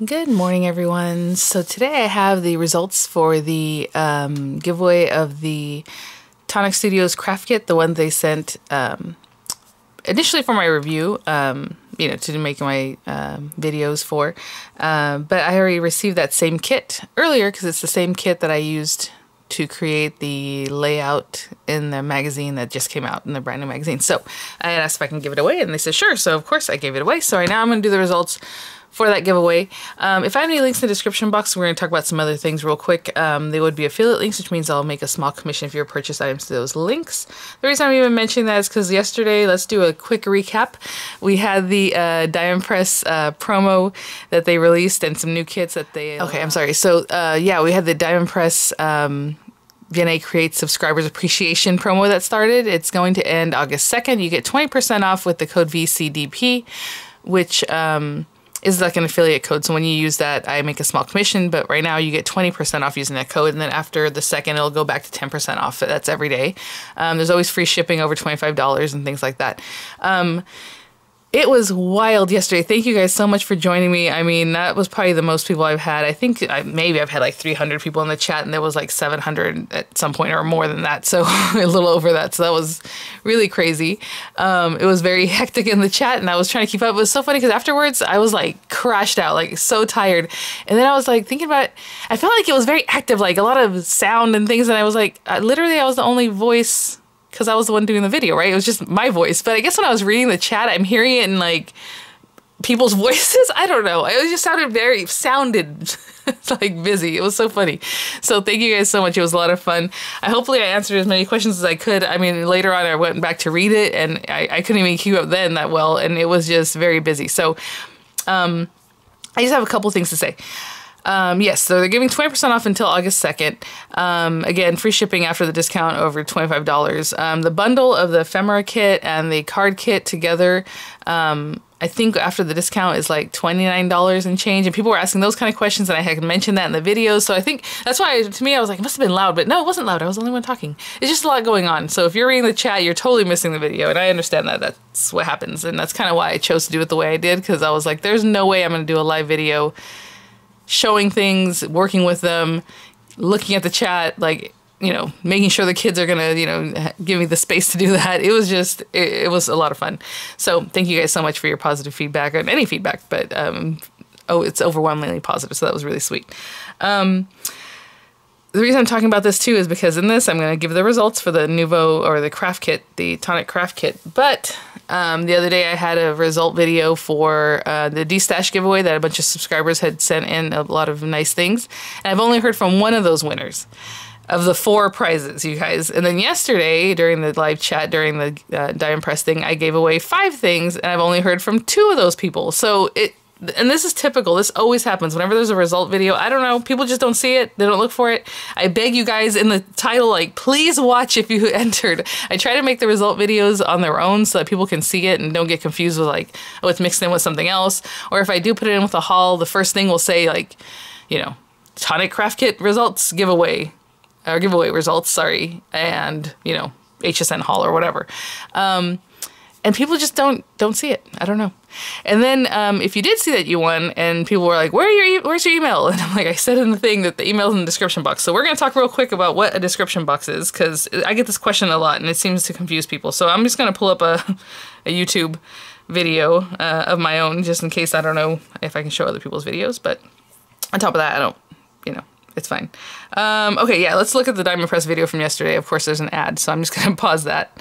Good morning, everyone. So today I have the results for the giveaway of the Tonic Studios craft kit, the one they sent initially for my review, to make my videos for. But I already received that same kit earlier because it's the same kit that I used to create the layout in the magazine that just came out, in the brand new magazine. So I asked if I can give it away, and they said sure. So of course I gave it away. So right now I'm going to do the results for that giveaway. If I have any links in the description box, we're going to talk about some other things real quick. They would be affiliate links, which means I'll make a small commission if you purchase items to those links. The reason I'm even mentioning that is because yesterday, let's do a quick recap. We had the Diamond Press promo that they released and some new kits that they... Okay, I'm sorry. So yeah, we had the Diamond Press VianneyCreates subscribers appreciation promo that started. It's going to end August 2nd. You get 20% off with the code VCDP, which... is like an affiliate code. So when you use that, I make a small commission, but right now you get 20% off using that code. And then after the second, it'll go back to 10% off. That's every day. There's always free shipping over $25 and things like that. It was wild yesterday. Thank you guys so much for joining me. I mean, that was probably the most people I've had. I think maybe I've had like 300 people in the chat, and there was like 700 at some point or more than that. So a little over that. So that was really crazy. It was very hectic in the chat, and I was trying to keep up. It was so funny because afterwards I was like crashed out, like so tired. And then I was like thinking about it. I felt like it was very active, like a lot of sound and things. And I was like, literally I was the only voice, because I was the one doing the video, right? It was just my voice. But I guess when I was reading the chat, I'm hearing it in like people's voices. I don't know. It just sounded like busy. It was so funny. So thank you guys so much. It was a lot of fun. Hopefully I answered as many questions as I could. I mean, later on I went back to read it, and I couldn't even keep up then that well. And it was just very busy. So I just have a couple things to say. Yes, so they're giving 20% off until August 2nd. Again, free shipping after the discount over $25. The bundle of the ephemera kit and the card kit together, I think after the discount is like $29 and change. And people were asking those kind of questions, and I had mentioned that in the video. So I think that's why, to me, I was like, it must have been loud. But no, it wasn't loud. I was the only one talking. It's just a lot going on. So if you're reading the chat, you're totally missing the video. And I understand that. That's what happens. And that's kind of why I chose to do it the way I did, because I was like, there's no way I'm going to do a live video showing things, working with them, looking at the chat, like, making sure the kids are gonna, give me the space to do that. It was just, it was a lot of fun. So thank you guys so much for your positive feedback, and any feedback, but, it's overwhelmingly positive. So that was really sweet. The reason I'm talking about this too is because in this, I'm going to give the results for the Nouveau, or the craft kit, the Tonic craft kit. But the other day I had a result video for the D-Stash giveaway that a bunch of subscribers had sent in a lot of nice things. And I've only heard from one of those winners of the 4 prizes, you guys. And then yesterday, during the live chat, during the Diamond Press thing, I gave away 5 things, and I've only heard from 2 of those people. So and this is typical. This always happens. Whenever there's a result video, I don't know, people just don't see it. They don't look for it. I beg you guys in the title, like, please watch if you entered. I try to make the result videos on their own so that people can see it and don't get confused with like, oh, it's mixed in with something else. Or if I do put it in with a haul, the first thing will say like, Tonic craft kit results giveaway, or giveaway results, sorry. And, HSN haul or whatever. And people just don't see it. I don't know. And then if you did see that you won, and people were like, where's your email? And I'm like, I said in the thing that the email's in the description box. So we're going to talk real quick about what a description box is, because I get this question a lot, and it seems to confuse people. So I'm just going to pull up a YouTube video of my own, just in case. I don't know if I can show other people's videos. But on top of that, I don't, it's fine. Okay, yeah, let's look at the Diamond Press video from yesterday. Of course, there's an ad, so I'm just going to pause that.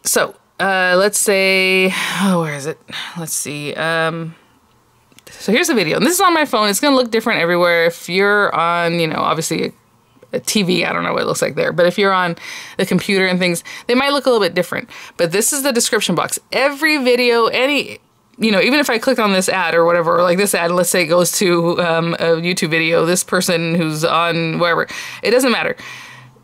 So, let's say, where is it? Let's see. So here's the video, and this is on my phone. It's going to look different everywhere. If you're on, obviously a TV, I don't know what it looks like there, but if you're on the computer and things, they might look a little bit different. But this is the description box. Every video, even if I click on this ad or whatever, or like this ad, let's say it goes to a YouTube video, this person who's on wherever, it doesn't matter.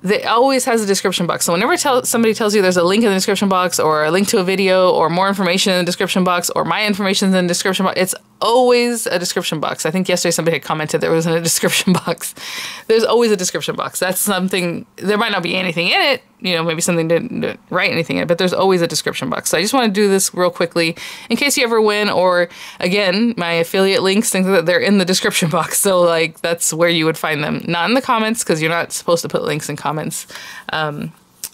It always has a description box. So whenever somebody tells you there's a link in the description box, or a link to a video, or more information in the description box, or my information in the description box, it's always a description box. I think yesterday somebody had commented there wasn't a description box. There's always a description box. That's something, there might not be anything in it, you know, maybe something didn't write anything in it, but there's always a description box. So I just want to do this real quickly in case you ever win, or again, my affiliate links, things like that, they're in the description box. So like, that's where you would find them. Not in the comments, because you're not supposed to put links in comments.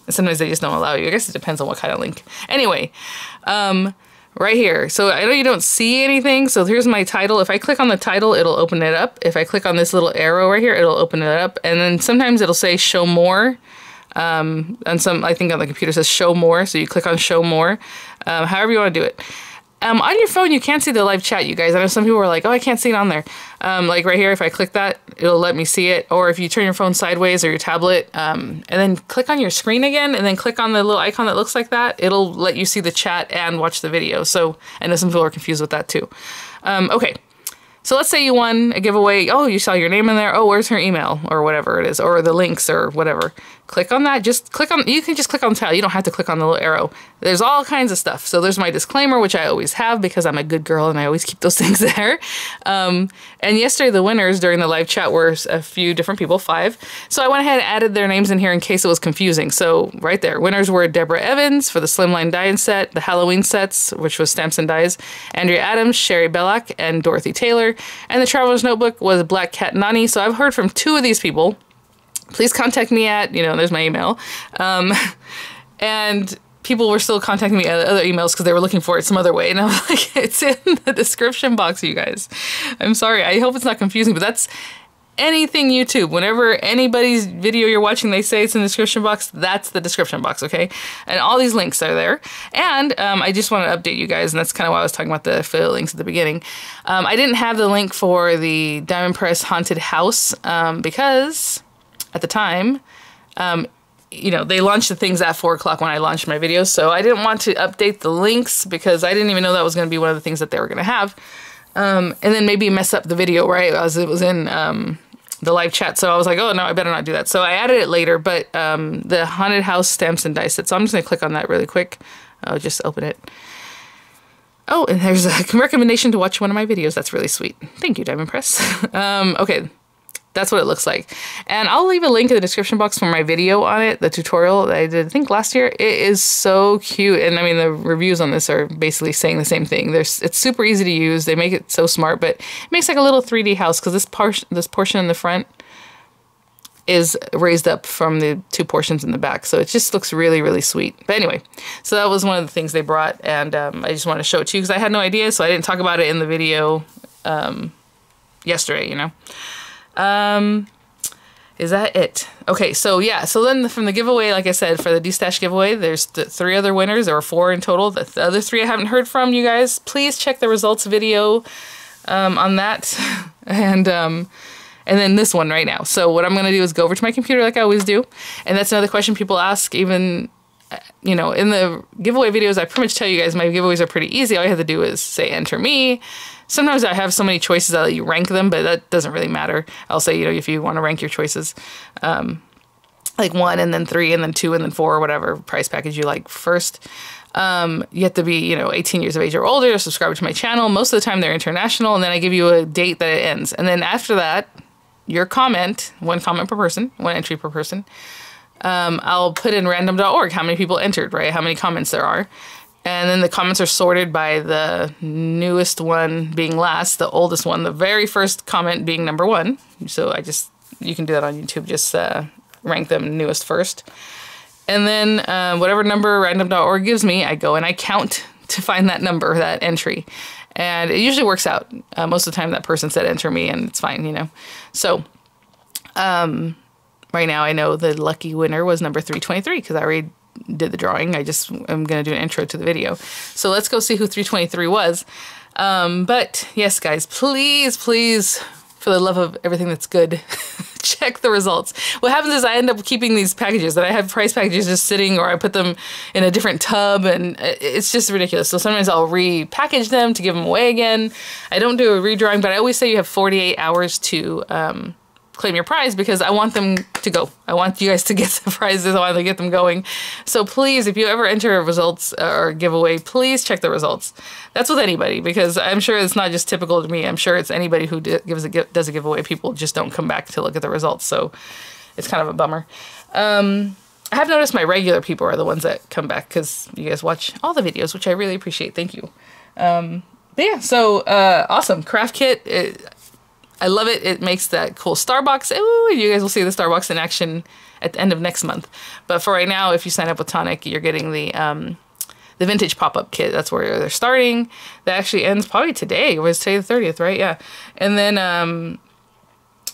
Sometimes they just don't allow you. I guess it depends on what kind of link. Anyway, right here. So I know you don't see anything. So here's my title. If I click on the title, it'll open it up. If I click on this little arrow right here, it'll open it up. And then sometimes it'll say show more. And I think on the computer it says show more. So you click on show more, however you want to do it. On your phone, you can't see the live chat, you guys. I know some people are like, oh, I can't see it on there. Like right here, if I click that, it'll let me see it. Or if you turn your phone sideways or your tablet, and then click on your screen again, and then click on the little icon that looks like that, it'll let you see the chat and watch the video. So I know some people are confused with that too. Okay. So let's say you won a giveaway. Oh, you saw your name in there. Oh, where's her email or whatever it is, or the links or whatever. Click on that. Just click on, you can just click on the title. You don't have to click on the little arrow. There's all kinds of stuff. So there's my disclaimer, which I always have because I'm a good girl and I always keep those things there. And yesterday the winners during the live chat were a few different people, 5. So I went ahead and added their names in here in case it was confusing. So right there, winners were Deborah Evans for the Slimline die set, the Halloween sets, which was stamps and dies, Andrea Adams, Sherry Belloc, and Dorothy Taylor. And the Traveler's Notebook was Black Cat Nani. So I've heard from 2 of these people. Please contact me at, you know, there's my email. And people were still contacting me at other emails because they were looking for it some other way. And I'm like, it's in the description box, you guys. I'm sorry. I hope it's not confusing, but that's anything YouTube. Whenever anybody's video you're watching, they say it's in the description box, that's the description box, okay? And all these links are there. And I just want to update you guys, and that's kind of why I was talking about the affiliate links at the beginning. I didn't have the link for the Diamond Press Haunted House because at the time, you know, they launched the things at 4 o'clock when I launched my videos, so I didn't want to update the links because I didn't even know that was going to be one of the things that they were going to have. And then maybe mess up the video, right, as it was in the live chat. So I was like, oh, no, I better not do that. So I added it later, but the Haunted House stamps and dice set. So I'm just going to click on that really quick. I'll just open it. Oh, and there's a recommendation to watch one of my videos. That's really sweet. Thank you, Diamond Press. Okay. That's what it looks like. And I'll leave a link in the description box for my video on it, the tutorial that I did, I think last year. It is so cute. And I mean, the reviews on this are basically saying the same thing. It's super easy to use. They make it so smart, but it makes like a little 3D house because this portion in the front is raised up from the 2 portions in the back. So it just looks really, really sweet. But anyway, so that was one of the things they brought. And I just wanted to show it to you because I had no idea. So I didn't talk about it in the video yesterday, you know. Is that it? Okay, so yeah, so then from the giveaway, like I said, for the D-Stash giveaway, there's 3 other winners. There were 4 in total. The other 3 I haven't heard from, you guys. Please check the results video on that. And then this one right now. So what I'm going to do is go over to my computer like I always do. And that's another question people ask, even, you know, in the giveaway videos, I pretty much tell you guys my giveaways are pretty easy. All you have to do is say, enter me. Sometimes I have so many choices I'll let you rank them, but that doesn't really matter. I'll say, you know, if you want to rank your choices, like 1 and then 3 and then 2 and then 4 or whatever price package you like first. You have to be, you know, 18 years of age or older to subscribe to my channel. Most of the time they're international, and then I give you a date that it ends. And then after that, your comment, 1 comment per person, 1 entry per person. I'll put in random.org how many people entered, right? How many comments there are. And then the comments are sorted by the newest one being last, the oldest one, the very first comment being number 1. So you can do that on YouTube, just rank them newest first. And then whatever number random.org gives me, I go and I count to find that number, that entry. And it usually works out. Most of the time that person said enter me and it's fine, you know. So right now I know the lucky winner was number 323 because I already did the drawing. I just am going to do an intro to the video. So let's go see who 323 was. But yes, guys, please, please, for the love of everything that's good, check the results. What happens is I end up keeping these packages that I have price packages just sitting, or I put them in a different tub, and it's just ridiculous. So sometimes I'll repackage them to give them away again. I don't do a redrawing, but I always say you have 48 hours to claim your prize because I want them to go. I want you guys to get the prizes. I want to get them going. So please, if you ever enter results or giveaway, please check the results. That's with anybody, because I'm sure it's not just typical to me. I'm sure it's anybody who does a giveaway. People just don't come back to look at the results. So it's kind of a bummer. I have noticed my regular people are the ones that come back because you guys watch all the videos, which I really appreciate. Thank you. But yeah, so awesome. Craft kit. I love it. It makes that cool Starbucks. Ooh, you guys will see the Starbucks in action at the end of next month. But for right now, if you sign up with Tonic, you're getting the vintage pop-up kit. That's where they're starting. That actually ends probably today. It was today the 30th, right? Yeah. And then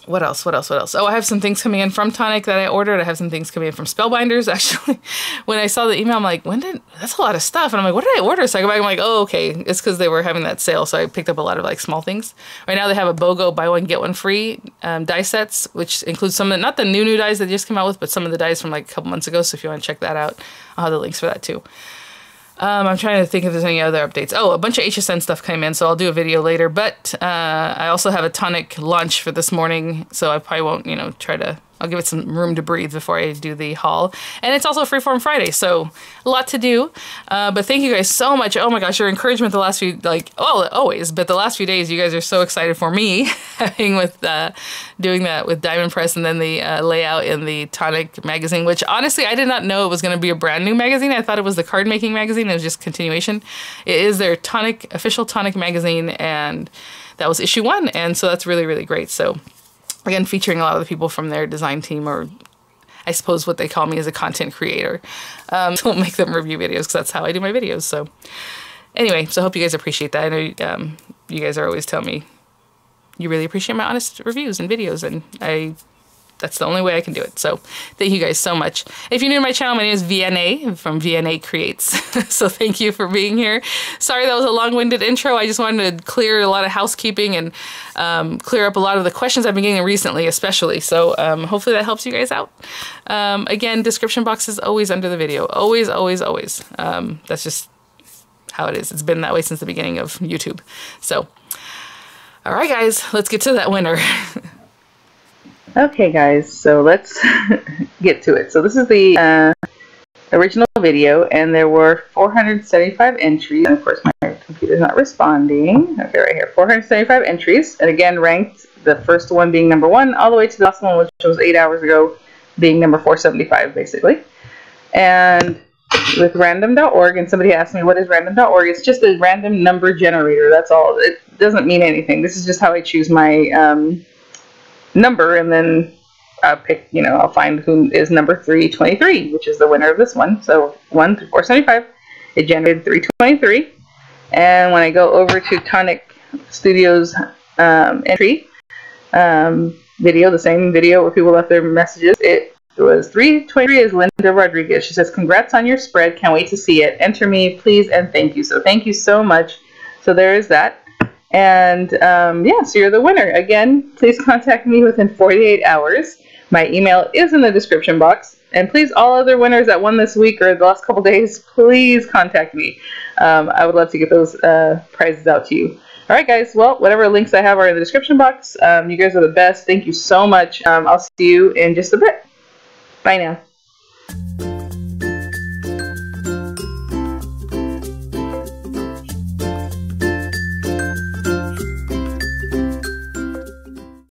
what else? Oh, I have some things coming in from Tonic that I ordered. I have some things coming in from Spellbinders. Actually, when I saw the email, I'm like, that's a lot of stuff. And I'm like, what did I order? So I go back, I'm like, oh, okay. It's because they were having that sale. So I picked up a lot of like small things. Right now they have a BOGO buy one, get one free die sets, which includes some of the, not the new dies that they just came out with, but some of the dies from like a couple months ago. So if you want to check that out, I'll have the links for that too. I'm trying to think if there's any other updates. Oh, a bunch of HSN stuff came in, so I'll do a video later. But I also have a Tonic launch for this morning, so I probably won't, I'll give it some room to breathe before I do the haul. And it's also Freeform Friday, so a lot to do. But thank you guys so much. Oh my gosh, your encouragement the last few, always, but the last few days, you guys are so excited for me having doing that with Diamond Press and then the layout in the Tonic magazine, which honestly, I did not know it was going to be a brand new magazine. I thought it was the card making magazine. It was just continuation. It is their official Tonic magazine, and that was issue 1. And so that's really, really great. So again, featuring a lot of the people from their design team, or I suppose what they call me as a content creator. Don't make them review videos because that's how I do my videos. So anyway, so I hope you guys appreciate that. I know you guys are always telling me you really appreciate my honest reviews and videos, and that's the only way I can do it. So thank you guys so much. If you're new to my channel, my name is Vianney from VianneyCreates. So thank you for being here. Sorry that was a long-winded intro. I just wanted to clear a lot of housekeeping and clear up a lot of the questions I've been getting recently, especially. So hopefully that helps you guys out. Again, description box is always under the video. Always, always, always. That's just how it is. It's been that way since the beginning of YouTube. So, all right, guys, let's get to that winner. Okay guys, so let's get to it. So this is the original video, and there were 475 entries, and of course my computer's not responding. Okay, right here, 475 entries, and again ranked, the first one being number 1, all the way to the last one, which was 8 hours ago, being number 475 basically. And with random.org, and somebody asked me what is random.org, it's just a random number generator, that's all. It doesn't mean anything. This is just how I choose my number, and then I'll pick, I'll find who is number 323, which is the winner of this one. So 1 through 475, it generated 323. And when I go over to Tonic Studios entry video, the same video where people left their messages, it was 323 is Linda Rodriguez. She says, congrats on your spread, can't wait to see it. Enter me, please, and thank you. So thank you so much. So there is that. And yeah, so you're the winner. Again, please contact me within 48 hours. My email is in the description box. And please, all other winners that won this week or the last couple days, please contact me. I would love to get those prizes out to you. All right, guys. Well, whatever links I have are in the description box. You guys are the best. Thank you so much. I'll see you in just a bit. Bye now.